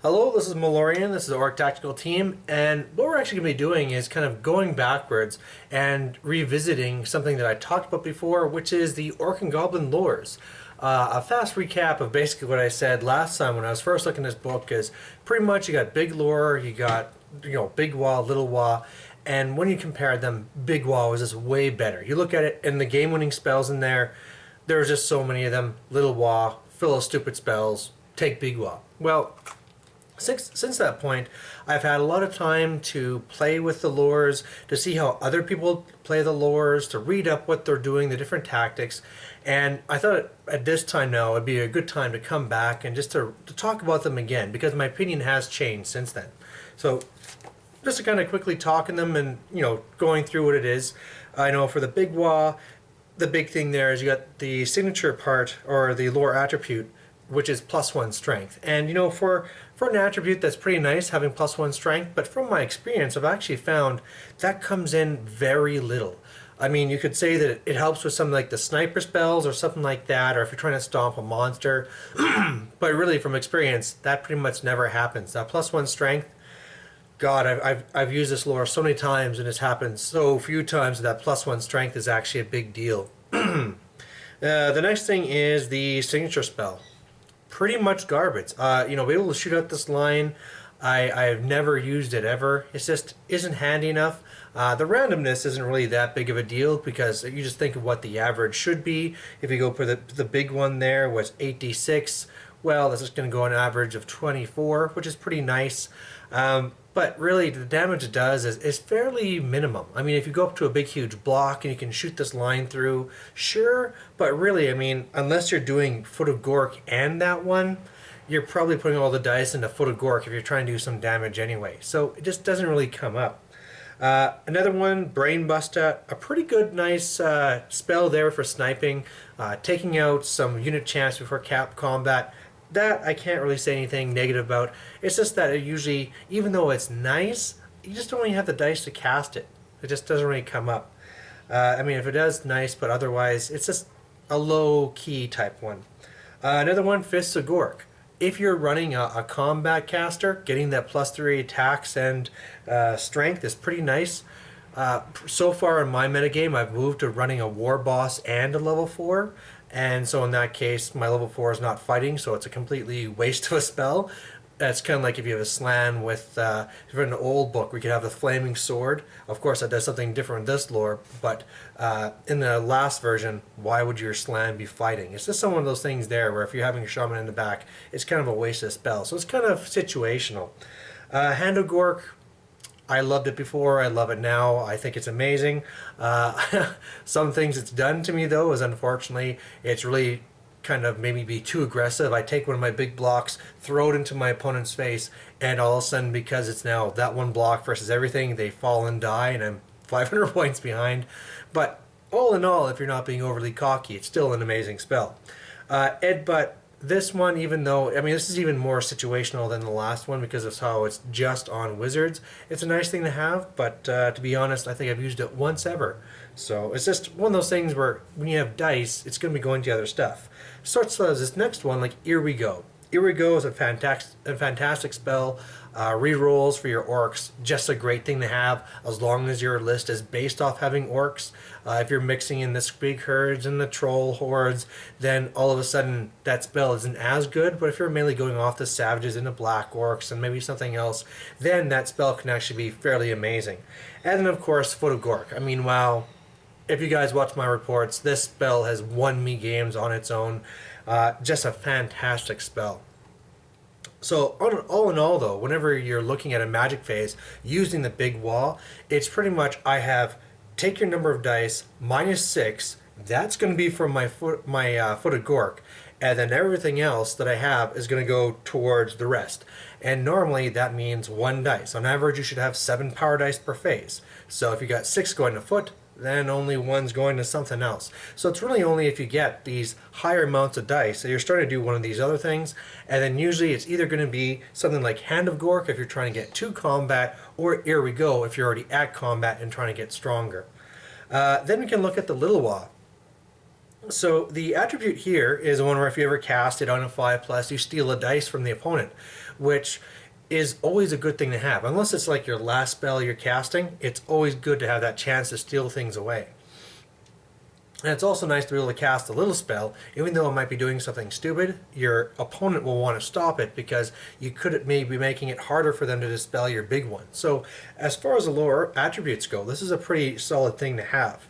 Hello, this is Malorian, this is the Orc Tactical Team, and what we're actually going to be doing is kind of going backwards and revisiting something that I talked about before, which is the Orc and Goblin lores. A fast recap of basically what I said last time when I was first looking at this book is pretty much you got big lore, you got big Waaagh, little Waaagh, and when you compare them, big Waaagh was just way better. You look at it and the game-winning spells in there, there's just so many of them. Little Waaagh, fill of stupid spells, take big Waaagh. Well, since that point, I've had a lot of time to play with the lores, to see how other people play the lores, to read up what they're doing, the different tactics, and I thought at this time now it'd be a good time to come back and just to talk about them again, because my opinion has changed since then. So just to kind of quickly talk in them and going through what it is. I know for the big Waaagh, the big thing there is you got the signature part or the lore attribute, which is +1 strength. And for an attribute that's pretty nice having +1 strength, but from my experience I've actually found that comes in very little. I mean, you could say that it helps with something like the sniper spells or something like that, or if you're trying to stomp a monster, but really from experience that pretty much never happens. That +1 strength, God, I've used this lore so many times and it's happened so few times that +1 strength is actually a big deal. The next thing is the signature spell. Pretty much garbage. Be able to shoot out this line, I've never used it ever. It just isn't handy enough. The randomness isn't really that big of a deal because you just think of what the average should be. If you go for the big one there was 8d6, well, this is going to go an average of 24, which is pretty nice. But really, the damage it does is fairly minimum. I mean, if you go up to a big, huge block and you can shoot this line through, sure. But really, I mean, unless you're doing Foot of Gork and that one, you're probably putting all the dice into Foot of Gork if you're trying to do some damage anyway. So it just doesn't really come up. Another one, Brain Buster, a pretty good, nice spell there for sniping, taking out some unit champs before combat. That I can't really say anything negative about. It's just that it usually, even though it's nice, you just don't really have the dice to cast it. It just doesn't really come up. I mean, if it does, nice, but otherwise, it's just a low-key type one. Another one, Fists of Gork. If you're running a combat caster, getting that +3 attacks and strength is pretty nice. So far in my metagame, I've moved to running a war boss and a level 4. And so in that case, my level 4 is not fighting, so it's a completely waste of a spell. That's kind of like if you have a slan with, if you're in an old book, we could have the flaming sword. Of course, that does something different in this lore, but in the last version, why would your slan be fighting? It's just one of those things there where if you're having a shaman in the back, it's kind of a waste of spell. So it's kind of situational. Hand of Gork, I loved it before, I love it now, I think it's amazing. Some things it's done to me though is unfortunately, it's really kind of made me be too aggressive. I take one of my big blocks, throw it into my opponent's face, and all of a sudden because it's now that one block versus everything, they fall and die and I'm 500 points behind. But all in all, if you're not being overly cocky, it's still an amazing spell. Edbutt. This one, even though, I mean, this is even more situational than the last one because of how it's just on wizards. It's a nice thing to have, but to be honest, I think I've used it once ever. So it's just one of those things where when you have dice, it's going to be going to other stuff. Such as this next one, like Here We Go. Here We Go is a fantastic spell. Rerolls for your orcs, just a great thing to have as long as your list is based off having orcs. If you're mixing in the Squeak herds and the troll hordes, then all of a sudden that spell isn't as good. But if you're mainly going off the savages and the black orcs and maybe something else, then that spell can actually be fairly amazing. And then of course Foot of Gork. I mean, wow. If you guys watch my reports, this spell has won me games on its own. Just a fantastic spell. So all in all though, whenever you're looking at a magic phase using the big Waaagh, it's pretty much I have take your number of dice -6. That's going to be for my Foot of Gork, and then everything else that I have is going to go towards the rest. And normally that means 1 dice. On average, you should have 7 power dice per phase. So if you got 6 going to Foot, then only 1's going to something else. So it's really only if you get these higher amounts of dice that you're starting to do one of these other things, and then usually it's either going to be something like Hand of Gork if you're trying to get to combat, or Here We Go if you're already at combat and trying to get stronger. Then we can look at the Little Waaagh. So the attribute here is one where if you ever cast it on a 5+, you steal a dice from the opponent. which is always a good thing to have. Unless it's like your last spell you're casting, it's always good to have that chance to steal things away. And it's also nice to be able to cast a little spell, even though it might be doing something stupid, your opponent will want to stop it because you could maybe be making it harder for them to dispel your big one. So as far as the lower attributes go, this is a pretty solid thing to have.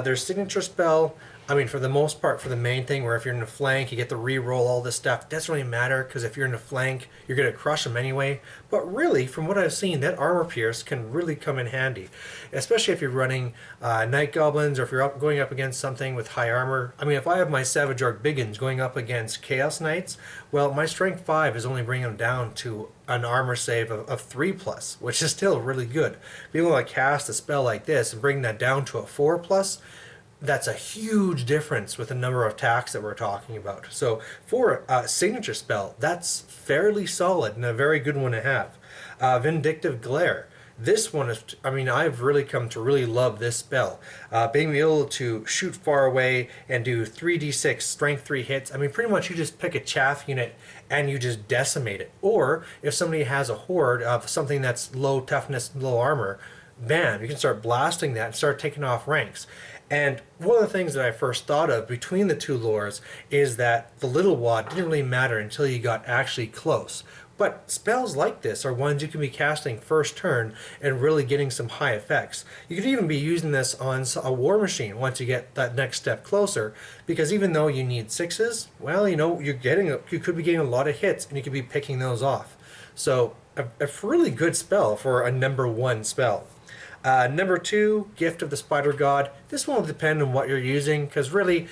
Their signature spell, I mean, for the most part, for the main thing, where if you're in the flank, you get to re-roll all this stuff. It doesn't really matter, because if you're in the flank, you're going to crush them anyway. But really, from what I've seen, that armor pierce can really come in handy. Especially if you're running Night Goblins, or if you're going up against something with high armor. I mean, if I have my Savage Orc Biggins going up against Chaos Knights, well, my Strength 5 is only bringing them down to an armor save of 3+, which is still really good. Being able to cast a spell like this and bring that down to a 4+, that's a huge difference with the number of attacks that we're talking about. So for a signature spell, that's fairly solid and a very good one to have. Vindictive Glare. This one is, I mean, I've really come to really love this spell. Being able to shoot far away and do 3d6 strength 3 hits. I mean, pretty much you just pick a chaff unit and you just decimate it. Or if somebody has a horde of something that's low toughness, low armor, bam, you can start blasting that and start taking off ranks. And one of the things that I first thought of between the two lores is that the little wad didn't really matter until you got actually close. But spells like this are ones you can be casting first turn and really getting some high effects. You could even be using this on a war machine once you get that next step closer, because even though you need 6s, well, you know, you could be getting a lot of hits and you could be picking those off. So a really good spell for a number 1 spell. Number 2, Gift of the Spider God. This one will depend on what you're using, because really,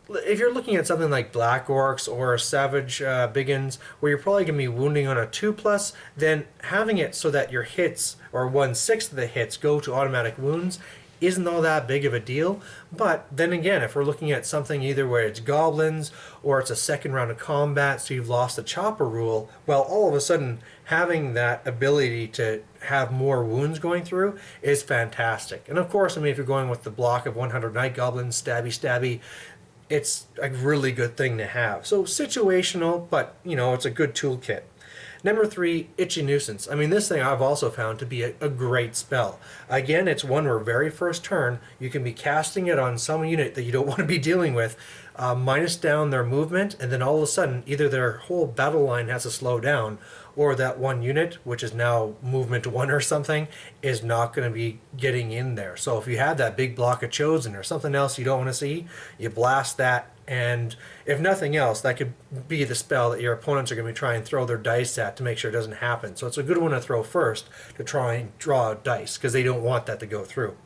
if you're looking at something like Black Orcs or Savage Biggins, where you're probably going to be wounding on a 2+, then having it so that your hits, or 1/6 of the hits, go to automatic wounds isn't all that big of a deal. But then again, if we're looking at something either where it's goblins or it's a second round of combat, so you've lost the chopper rule, well, all of a sudden having that ability to have more wounds going through is fantastic. And of course, I mean, if you're going with the block of 100 Night Goblins, stabby, it's a really good thing to have. So situational, but you know, it's a good toolkit. Number 3, Itchy Nuisance. I mean, this thing I've also found to be a great spell. Again, it's one where very first turn, you can be casting it on some unit that you don't want to be dealing with, minus down their movement, and then all of a sudden, either their whole battle line has to slow down, or that one unit, which is now movement 1 or something, is not going to be getting in there. So if you have that big block of Chosen or something else you don't want to see, you blast that, and if nothing else, that could be the spell that your opponents are going to be trying to throw their dice at to make sure it doesn't happen. So it's a good one to throw first to try and draw dice, because they don't want that to go through.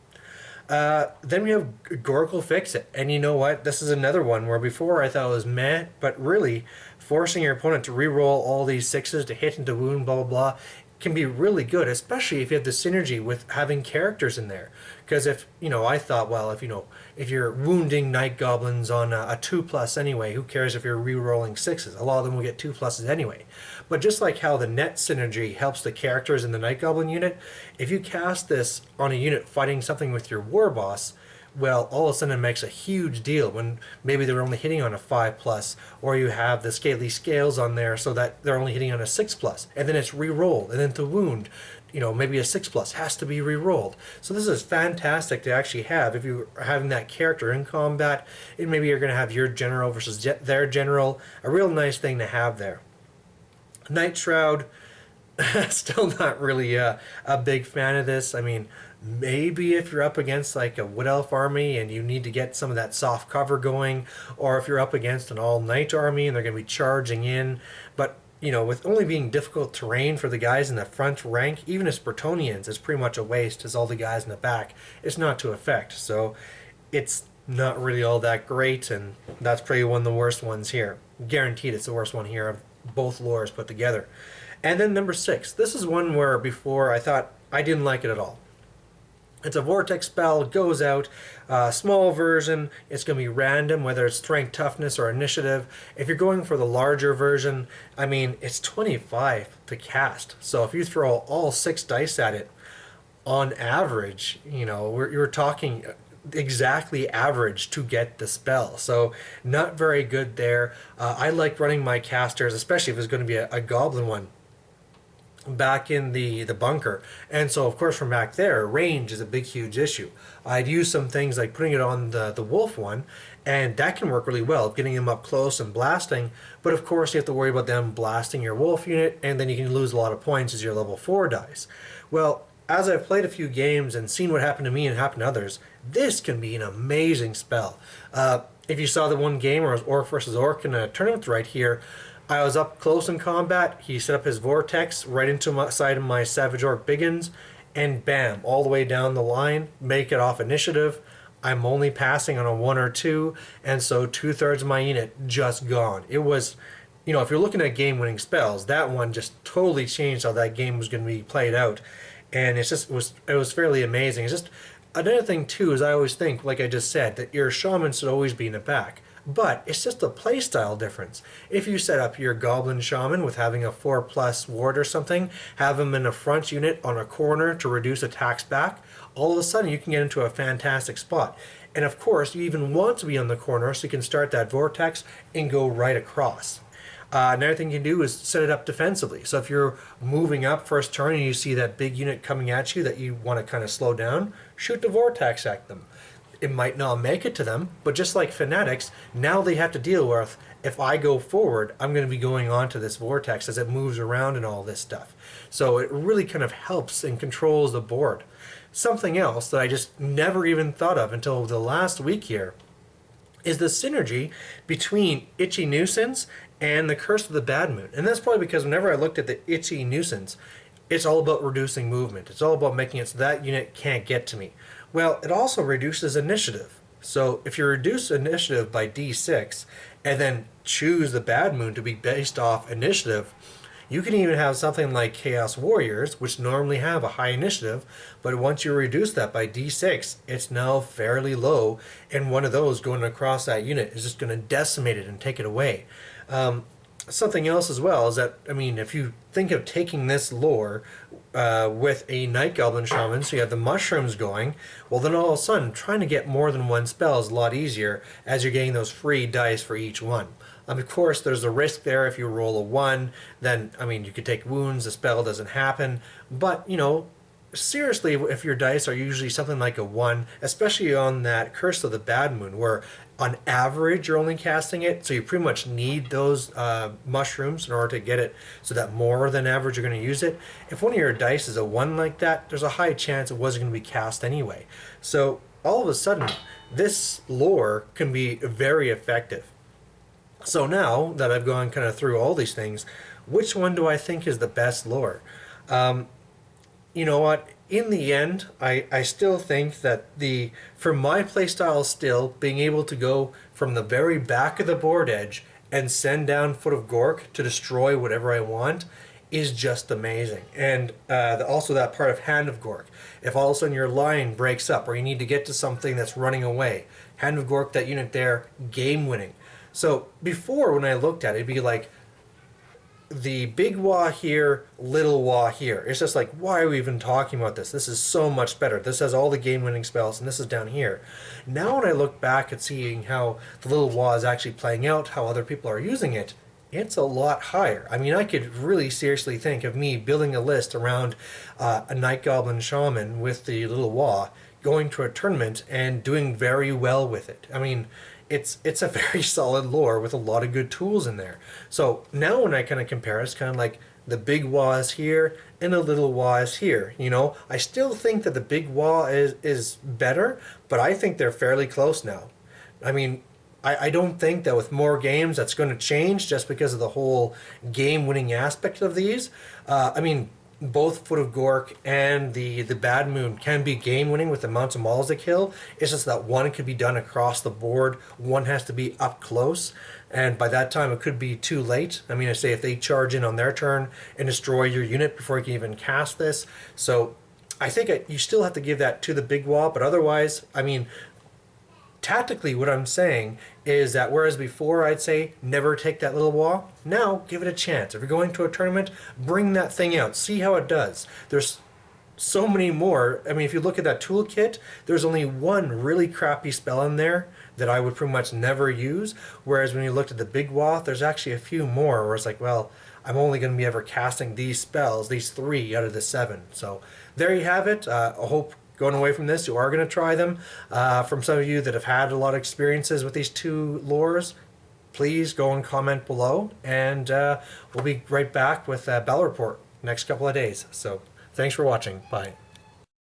Then we have Goracle Fix It. And you know what? This is another one where before I thought it was meh, but really forcing your opponent to re-roll all these 6s to hit into wound, blah, blah, blah, can be really good, especially if you have the synergy with having characters in there. Because if, you know, I thought, well, if you're wounding Night Goblins on a 2+ anyway, who cares if you're re-rolling 6s? A lot of them will get 2+s anyway. But just like how the net synergy helps the characters in the Night Goblin unit, if you cast this on a unit fighting something with your war boss, well, all of a sudden it makes a huge deal when maybe they're only hitting on a 5+, or you have the scaly scales on there so that they're only hitting on a 6+, and then it's re-rolled, and then to wound, you know, maybe a 6+ has to be re-rolled. So this is fantastic to actually have if you're having that character in combat, and maybe you're going to have your general versus their general, a real nice thing to have there. Night Shroud, still not really a big fan of this. I mean, maybe if you're up against like a Wood Elf army and you need to get some of that soft cover going, or if you're up against an all-night army and they're going to be charging in. But, you know, with only being difficult terrain for the guys in the front rank, even as Bretonnians, it's pretty much a waste as all the guys in the back. It's not to affect. So it's not really all that great, and that's probably one of the worst ones here. Guaranteed it's the worst one here of both lores put together. And then number 6. This is one where before I thought I didn't like it at all. It's a vortex spell, goes out, small version, it's going to be random, whether it's strength, toughness, or initiative. If you're going for the larger version, I mean, it's 25 to cast. So if you throw all 6 dice at it, on average, you know, you're talking exactly average to get the spell. So not very good there. I like running my casters, especially if it's going to be a goblin one, back in the bunker. And so of course from back there, range is a big huge issue. I'd use some things like putting it on the wolf one, and that can work really well, getting them up close and blasting. But of course you have to worry about them blasting your wolf unit, and then you can lose a lot of points as your level 4 dies. Well, as I've played a few games and seen what happened to me and happened to others, this can be an amazing spell. If you saw the one game where it was Orc versus Orc in a tournament right here, I was up close in combat. He set up his vortex right into my side of my Savage Orc Biggins, and bam, all the way down the line, make it off initiative. I'm only passing on a 1 or 2, and so 2/3 of my unit just gone. It was, if you're looking at game-winning spells, that one just totally changed how that game was going to be played out, and it was fairly amazing. It's just another thing too is I always think, like I just said, that your shaman should always be in the back. But it's just a playstyle difference. If you set up your goblin shaman with having a 4+ ward or something, have him in a front unit on a corner to reduce attacks back, all of a sudden you can get into a fantastic spot. And of course, you even want to be on the corner so you can start that vortex and go right across. Another thing you can do is set it up defensively. So if you're moving up first turn and you see that big unit coming at you that you want to kind of slow down, shoot the vortex at them. It might not make it to them, but just like fanatics, now they have to deal with, if I go forward, I'm going to be going on to this vortex as it moves around and all this stuff. So it really kind of helps and controls the board. Something else that I just never even thought of until the last week here is the synergy between Itchy Nuisance and the Curse of the Bad Moon. And that's probably because whenever I looked at the Itchy Nuisance, it's all about reducing movement. It's all about making it so that unit can't get to me. Well, it also reduces initiative. So if you reduce initiative by D6 and then choose the Bad Moon to be based off initiative, you can even have something like Chaos Warriors, which normally have a high initiative, but once you reduce that by D6, it's now fairly low, and one of those going across that unit is just going to decimate it and take it away. Something else as well is that, if you think of taking this lore with a Night Goblin Shaman, so you have the mushrooms going, well then all of a sudden trying to get more than one spell is a lot easier as you're getting those free dice for each one. Of course, there's a risk there. If you roll a 1, then, you could take wounds, the spell doesn't happen, but, seriously, if your dice are usually something like a 1, especially on that Curse of the Bad Moon, where on average you're only casting it, so you pretty much need those mushrooms in order to get it so that more than average you're going to use it. If one of your dice is a 1 like that, there's a high chance it wasn't going to be cast anyway. So all of a sudden, this lore can be very effective. So now that I've gone kind of through all these things, which one do I think is the best lore? You know what? In the end, I still think that for my playstyle still, being able to go from the very back of the board edge and send down Foot of Gork to destroy whatever I want is just amazing. And also that part of Hand of Gork. If all of a sudden your line breaks up or you need to get to something that's running away, Hand of Gork, that unit there, game winning. So before, when I looked at it, it'd be like the big Waaagh here, little Waaagh here. It's just like, why are we even talking about this? This is so much better. This has all the game-winning spells, and this is down here. Now when I look back at seeing how the little Waaagh is actually playing out, how other people are using it, it's a lot higher. I could really seriously think of me building a list around a Night Goblin Shaman with the little Waaagh, going to a tournament and doing very well with it. It's a very solid lore with a lot of good tools in there. So now when I kind of compare, it's kind of like the big Waaagh is here and the little Waaagh is here. I still think that the big Waaagh is better, but I think they're fairly close now. I don't think that with more games that's going to change just because of the whole game-winning aspect of these. Both Foot of Gork and the Bad Moon can be game-winning with the amounts of models they kill. It's just that one could be done across the board. One has to be up close. And by that time, it could be too late. I say if they charge in on their turn and destroy your unit before you can even cast this. So I think you still have to give that to the big Waaagh. But otherwise, tactically what I'm saying is that whereas before I'd say never take that little Waaagh, now give it a chance. If you're going to a tournament, bring that thing out, see how it does. There's so many more. I mean, if you look at that toolkit, there's only one really crappy spell in there that I would pretty much never use. Whereas when you looked at the big Waaagh, there's actually a few more where it's like, well, I'm only going to be ever casting these spells, these 3 out of the 7. So there you have it. I hope going away from this, you are going to try them. From some of you that have had a lot of experiences with these 2 lures, please go and comment below, and we'll be right back with a Bell Report next couple of days. So thanks for watching. Bye.